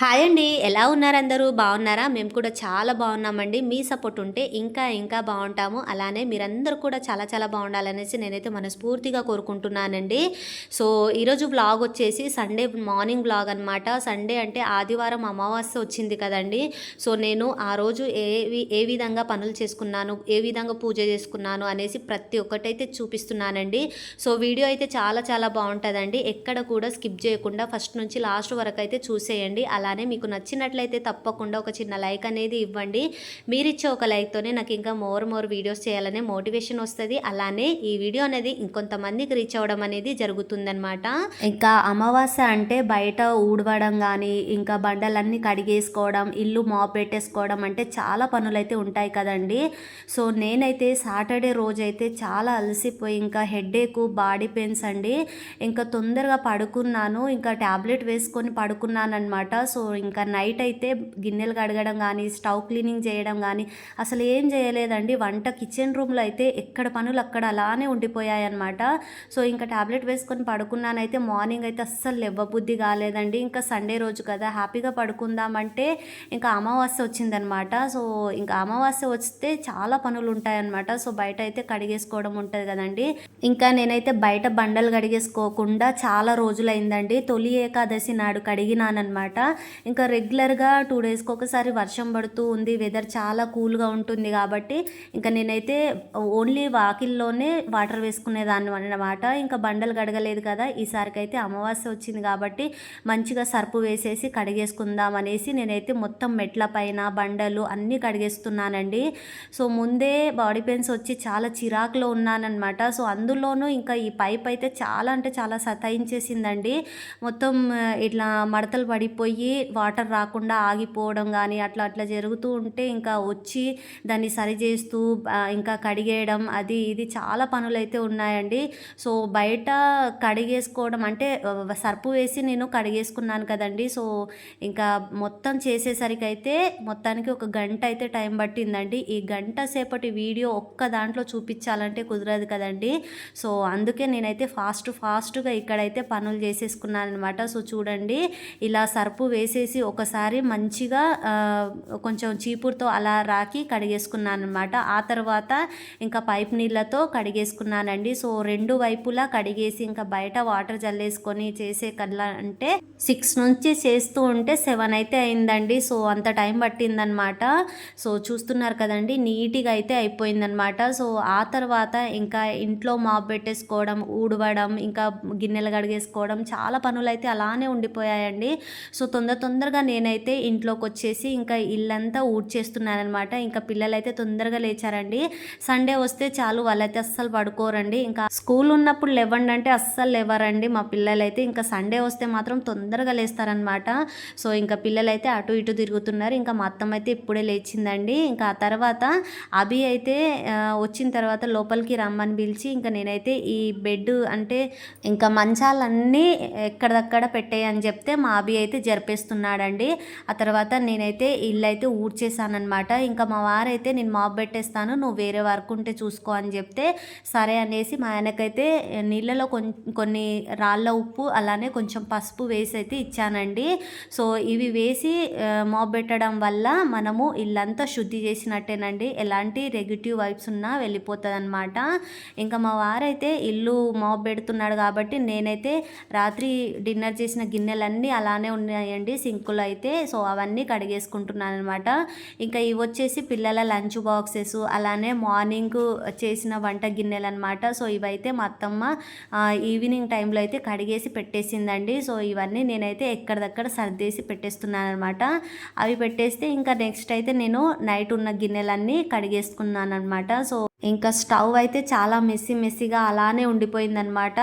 Hi అండి. ఎలా ఉన్నారు అందరూ? బాగున్నారా? మేము కూడా చాలా బాగున్నామండి. మీ సపోర్ట్ ఉంటే ఇంకా ఇంకా బాగుంటాము. అలానే మీరందరూ కూడా చాలా చాలా బాగుండాలనేసి నేనైతే మనస్ఫూర్తిగా కోరుకుంటున్నానండి. సో, ఈరోజు వ్లాగ్ వచ్చేసి సండే మార్నింగ్ వ్లాగ్ అనమాట. సండే అంటే ఆదివారం అమావాస్య వచ్చింది కదండీ! సో, నేను ఆ రోజు ఏ విధంగా పనులు చేసుకున్నాను, ఏ విధంగా పూజ చేసుకున్నాను అనేసి ప్రతి ఒక్కటైతే చూపిస్తున్నానండి. సో, వీడియో అయితే చాలా చాలా బాగుంటుందండి. ఎక్కడ కూడా స్కిప్ చేయకుండా ఫస్ట్ నుంచి లాస్ట్ వరకు అయితే చూసేయండి. అలానే మీకు నచ్చినట్లయితే తప్పకుండా ఒక చిన్న లైక్ అనేది ఇవ్వండి. మీరిచ్చే ఒక లైక్తోనే నాకు ఇంకా మోర్ వీడియోస్ చేయాలనే మోటివేషన్ వస్తుంది. అలానే ఈ వీడియో అనేది ఇంకొంతమందికి రీచ్ అవ్వడం అనేది జరుగుతుందనమాట. ఇంకా అమావాస్య అంటే బయట ఊడవడం కానీ, ఇంకా బండలన్నీ కడిగేసుకోవడం, ఇల్లు మాప్ పెట్టేసుకోవడం అంటే చాలా పనులైతే ఉంటాయి కదండి. సో నేనైతే సాటర్డే రోజైతే చాలా అలసిపోయి ఇంకా హెడేక్, బాడీ పెయిన్స్ అండి. ఇంకా తొందరగా పడుకున్నాను. ఇంకా ట్యాబ్లెట్ వేసుకొని పడుకున్నాను అనమాట. సో ఇంకా నైట్ అయితే గిన్నెలు కడగడం కానీ, స్టవ్ క్లీనింగ్ చేయడం కానీ అసలు ఏం చేయలేదండి. వంట కిచెన్ రూమ్లో అయితే ఎక్కడ పనులు అక్కడ అలానే ఉండిపోయాయి అనమాట. సో ఇంకా ట్యాబ్లెట్ వేసుకొని పడుకున్నానైతే మార్నింగ్ అయితే అస్సలు లేవబుద్ధి కాలేదండి. ఇంకా సండే రోజు కదా హ్యాపీగా పడుకుందామంటే ఇంకా అమావాస్య వచ్చిందనమాట. సో ఇంకా అమావాస్య వస్తే చాలా పనులు ఉంటాయన్నమాట. సో బయట అయితే కడిగేసుకోవడం ఉంటుంది కదండి. ఇంకా నేనైతే బయట బండలు కడిగేసుకోకుండా చాలా రోజులైందండి. తొలి ఏకాదశి నాడు కడిగినానమాట. ఇంకా రెగ్యులర్గా 2 డేస్కి ఒకసారి వర్షం పడుతూ ఉంది. వెదర్ చాలా కూల్గా ఉంటుంది కాబట్టి ఇంకా నేనైతే ఓన్లీ వాకిల్లోనే వాటర్ వేసుకునేదాన్ని అన్నమాట. ఇంకా బండలు కడగలేదు కదా, ఈసారికి అయితే అమావాస్య వచ్చింది కాబట్టి మంచిగా సర్పు వేసేసి కడిగేసుకుందాం అనేసి నేనైతే మొత్తం మెట్ల పైన బండలు అన్నీ కడిగేస్తున్నానండి. సో ముందే బాడీ పెయిన్స్ వచ్చి చాలా చిరాకులో ఉన్నానన్నమాట. సో అందులోనూ ఇంకా ఈ పైప్ అయితే చాలా అంటే చాలా సతాయించేసిందండి. మొత్తం ఇట్లా మడతలు పడిపోయి వాటర్ రాకుండా ఆగిపోవడం కానీ అట్లా అట్లా జరుగుతూ ఉంటే ఇంకా వచ్చి దాన్ని సరిచేస్తూ ఇంకా కడిగేయడం అది ఇది చాలా పనులైతే ఉన్నాయండి. సో బయట కడిగేసుకోవడం అంటే సర్పు వేసి నేను కడిగేసుకున్నాను కదండి. సో ఇంకా మొత్తం చేసేసరికి అయితే మొత్తానికి ఒక గంట అయితే టైం పట్టిందండి. ఈ గంట సేపటి వీడియో ఒక్క దాంట్లో చూపించాలంటే కుదరదు కదండి. సో అందుకే నేనైతే ఫాస్ట్గా ఇక్కడైతే పనులు చేసేసుకున్నాను అనమాట. సో చూడండి, ఇలా సర్పు వేసేసి ఒకసారి మంచిగా కొంచెం చీపురుతో అలా రాకి కడిగేసుకున్నాను అనమాట. ఆ తర్వాత ఇంకా పైప్ నీళ్ళతో కడిగేసుకున్నానండి. సో 2 వైపులా కడిగేసి ఇంకా బయట వాటర్ జల్లేసుకొని చేసే కల్లా అంటే 6 నుంచి చేస్తూ ఉంటే 7 అయితే అయిందండి. సో అంత టైం పట్టిందనమాట. సో చూస్తున్నారు కదండి, నీట్గా అయితే అయిపోయిందనమాట. సో ఆ తర్వాత ఇంకా ఇంట్లో మాప్ పెట్టేసుకోవడం, ఊడవడం, ఇంకా గిన్నెలు కడిగేసుకోవడం చాలా పనులు అయితే అలానే ఉండిపోయాయండి. సో తొందరగా నేనైతే ఇంట్లోకి వచ్చేసి ఇంకా ఇల్లంతా ఊడ్చేస్తున్నాను అనమాట. ఇంకా పిల్లలైతే తొందరగా లేచారండి. సండే వస్తే చాలు వాళ్ళైతే అస్సలు పడుకోరండి. ఇంకా స్కూల్ ఉన్నప్పుడు లేవండి అంటే అస్సలు లేవరండి మా పిల్లలైతే. ఇంకా సండే వస్తే మాత్రం తొందరగా లేస్తారనమాట. సో ఇంకా పిల్లలైతే అటు ఇటు తిరుగుతున్నారు. ఇంకా మా అత్తమ్మ అయితే ఇప్పుడే లేచిందండి. ఇంకా ఆ తర్వాత అభి అయితే వచ్చిన తర్వాత లోపలికి రమ్మని పిలిచి ఇంకా నేనైతే ఈ బెడ్ అంటే ఇంకా మంచాలన్నీ ఎక్కడదక్కడ పెట్టేయని చెప్తే మా అభి అయితే జరిపేస్తున్నాడండి. ఆ తర్వాత నేనైతే ఇల్లు అయితే ఊడ్చేసానమాట. ఇంకా మా వారైతే నేను మాప్ పెట్టేస్తాను, నువ్వు వేరే వర్క్ ఉంటే చూసుకో అని చెప్తే సరే అనేసి మా ఆయనకైతే నీళ్ళలో కొన్ని రాళ్ళ ఉప్పు అలానే కొంచెం పసుపు వేసి అయితే ఇచ్చానండి. సో ఇవి వేసి మాప్ పెట్టడం వల్ల మనము ఇల్లంతా శుద్ధి చేసినట్టేనండి. ఎలాంటి నెగిటివ్ వైబ్స్ ఉన్నా వెళ్ళిపోతుంది అనమాట. ఇంకా మా వారైతే ఇల్లు మాప్ పెడుతున్నాడు కాబట్టి నేనైతే రాత్రి డిన్నర్ చేసిన గిన్నెలన్నీ అలానే ఉన్నాయండి సింకులో అయితే. సో అవన్నీ కడిగేసుకుంటున్నాను అనమాట. ఇంకా ఇవి వచ్చేసి పిల్లల లంచ్ బాక్సెస్ అలానే మార్నింగ్ చేసిన వంట గిన్నెలు అనమాట. సో ఇవైతే మా అత్తమ్మ ఈవినింగ్ టైంలో అయితే కడిగేసి పెట్టేసిందండి. సో ఇవన్నీ నేనైతే ఎక్కడిదక్కడ సర్దేసి పెట్టేస్తున్నాను అనమాట. అవి పెట్టేస్తే ఇంకా నెక్స్ట్ అయితే నేను నైట్ ఉన్న గిన్నెలన్నీ కడిగేసుకున్నాను అనమాట. సో ఇంకా స్టవ్ అయితే చాలా మెస్సీగా అలానే ఉండిపోయిందనమాట.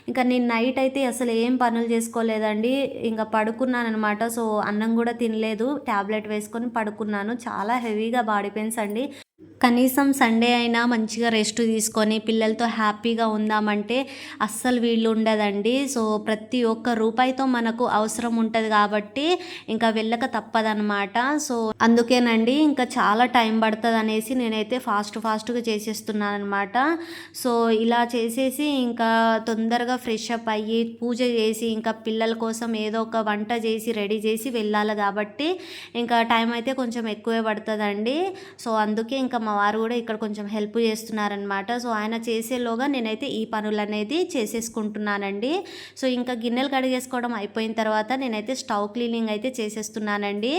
ఇంకా నేను నైట్ అయితే అసలు ఏం పనులు చేసుకోలేదండి. ఇంకా పడుకున్నాను అనమాట. సో అన్నం కూడా తినలేదు, ట్యాబ్లెట్ వేసుకొని పడుకున్నాను. చాలా హెవీగా బాడీ పెయిన్స్ అండి. కనీసం సండే అయినా మంచిగా రెస్ట్ తీసుకొని పిల్లలతో హ్యాపీగా ఉందామంటే అస్సలు వీలు ఉండదండి. సో ప్రతి ఒక్క రూపాయితో మనకు అవసరం ఉంటుంది కాబట్టి ఇంకా వెళ్ళక తప్పదనమాట. సో అందుకేనండి ఇంకా చాలా టైం పడుతుంది అనేసి నేనైతే ఫాస్ట్గా చేసేస్తున్నాను అనమాట. సో ఇలా చేసేసి ఇంకా తొందరగా ఫ్రెష్ అప్ అయ్యి పూజ చేసి ఇంకా పిల్లల కోసం ఏదో ఒక వంట చేసి రెడీ చేసి వెళ్ళాలి కాబట్టి ఇంకా టైం అయితే కొంచెం ఎక్కువే పడుతుందండి. సో అందుకే ఇంకా మా వారు కూడా ఇక్కడ కొంచెం హెల్ప్ చేస్తున్నారనమాట. సో ఆయన చేసేలోగా నేనైతే ఈ పనులు అనేది చేసేసుకుంటున్నానండి. సో ఇంకా గిన్నెలు కడిగేసుకోవడం అయిపోయిన తర్వాత నేనైతే స్టవ్ క్లీనింగ్ అయితే చేసేస్తున్నానండి.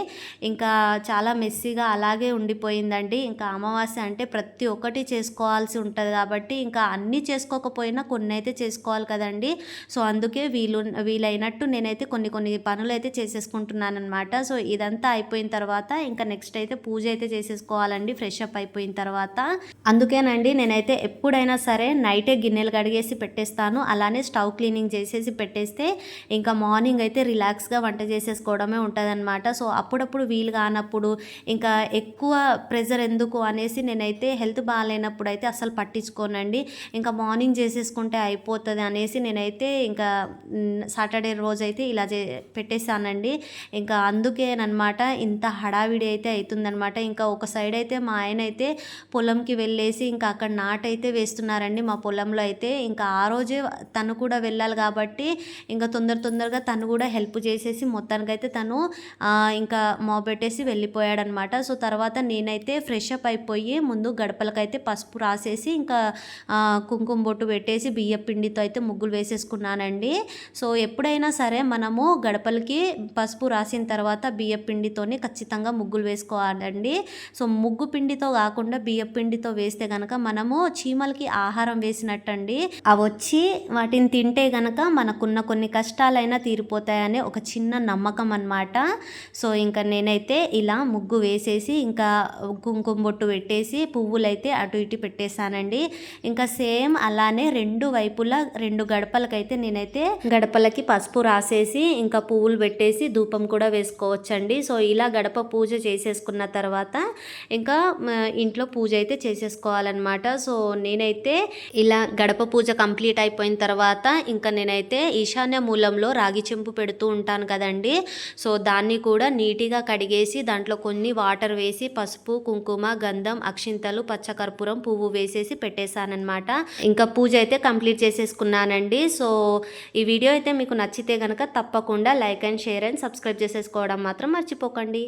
ఇంకా చాలా మెస్సీగా అలాగే ఉండిపోయిందండి. ఇంకా అమావాస్య అంటే ప్రతి ఒక్కటి చేసుకోవాల్సి ఉంటుంది కాబట్టి ఇంకా అన్నీ చేసుకోకపోయినా కొన్ని అయితే చేసుకోవాలి కదండి. సో అందుకే వీలైనట్టు నేనైతే కొన్ని పనులు అయితే చేసేసుకుంటున్నాను అనమాట. సో ఇదంతా అయిపోయిన తర్వాత ఇంకా నెక్స్ట్ అయితే పూజ అయితే చేసేసుకోవాలండి ఫ్రెష్ అప్ అయిపోయిన తర్వాత. అందుకేనండి నేనైతే ఎప్పుడైనా సరే నైటే గిన్నెలు కడిగేసి పెట్టేస్తాను. అలానే స్టవ్ క్లీనింగ్ చేసేసి పెట్టేస్తే ఇంకా మార్నింగ్ అయితే రిలాక్స్గా వంట చేసేసుకోవడమే ఉంటుందన్నమాట. సో అప్పుడప్పుడు వీలు కానప్పుడు ఇంకా ఎక్కువ ప్రెజర్ ఎందుకు అనేసి నేనైతే హెల్త్ బాగాలేనప్పుడు అయితే అసలు పట్టించుకోనండి. ఇంకా మార్నింగ్ చేసేసుకుంటే అయిపోతుంది అనేసి నేనైతే ఇంకా సాటర్డే రోజు అయితే ఇలా పెట్టేశానండి. ఇంకా అందుకేనమాట ఇంత హడావిడి అయితే అవుతుందనమాట. ఇంకా ఒక సైడ్ అయితే మా ఆయన అయితే పొలంకి వెళ్ళేసి ఇంకా అక్కడ నాటైతే వేస్తున్నారండి మా పొలంలో అయితే. ఇంకా ఆ రోజే తను కూడా వెళ్ళాలి కాబట్టి ఇంకా తొందరగా తను కూడా హెల్ప్ చేసేసి మొత్తానికైతే తను ఇంకా పెట్టేసి వెళ్ళిపోయాడనమాట. సో తర్వాత నేనైతే ఫ్రెష్ అప్ అయిపోయి ముందు గడపలకైతే పసుపు రాసేసి ఇంకా కుంకుమ బొట్టు పెట్టేసి బియ్య పిండితో అయితే ముగ్గులు వేసేసుకున్నానండి. సో ఎప్పుడైనా సరే మనము గడపలకి పసుపు రాసిన తర్వాత బియ్య పిండితోనే ఖచ్చితంగా ముగ్గులు వేసుకోవాలండి. సో ముగ్గు పిండితో కాకుండా బియ్య పిండితో వేస్తే గనక మనము చీమలకి ఆహారం వేసినట్టండి. అవి వచ్చి వాటిని తింటే గనక మనకున్న కొన్ని కష్టాలైనా తీరిపోతాయనే ఒక చిన్న నమ్మకం అన్నమాట. సో ఇంకా నేనైతే ఇలా ముగ్గు వేసేసి ఇంకా కుంకుమ బొట్టు పెట్టేసి పువ్వులైతే అటు ఇటు పెట్టేశానండి. ఇంకా సేమ్ అలానే రెండు వైపులా రెండు గడపలకైతే నేనైతే గడపలకి పసుపు రాసేసి ఇంకా పువ్వులు పెట్టేసి ధూపం కూడా వేసుకోవచ్చండి. సో ఇలా గడప పూజ చేసేసుకున్న తర్వాత ఇంకా ఇంట్లో పూజ అయితే చేసేసుకోవాలన్నమాట. సో నేనైతే ఇలా గడప పూజ కంప్లీట్ అయిపోయిన తర్వాత ఇంకా నేనైతే ఈశాన్య మూలంలో రాగి చెంపు పెడుతూ ఉంటాను కదండి. సో దాన్ని కూడా నీట్గా కడిగేసి దాంట్లో కొన్ని వాటర్ వేసి పసుపు కుంకుమ గంధం అక్షింతలు పచ్చకర్పూరం పువ్వు వేసేసి పెట్టేశానమాట. ఇంకా పూజ అయితే కంప్లీట్ చేసేసుకున్నానండి. సో ఈ వీడియో అయితే మీకు నచ్చితే కనుక తప్పకుండా like and share and subscribe చేసేసుకోవడం మాత్రం మర్చిపోకండి.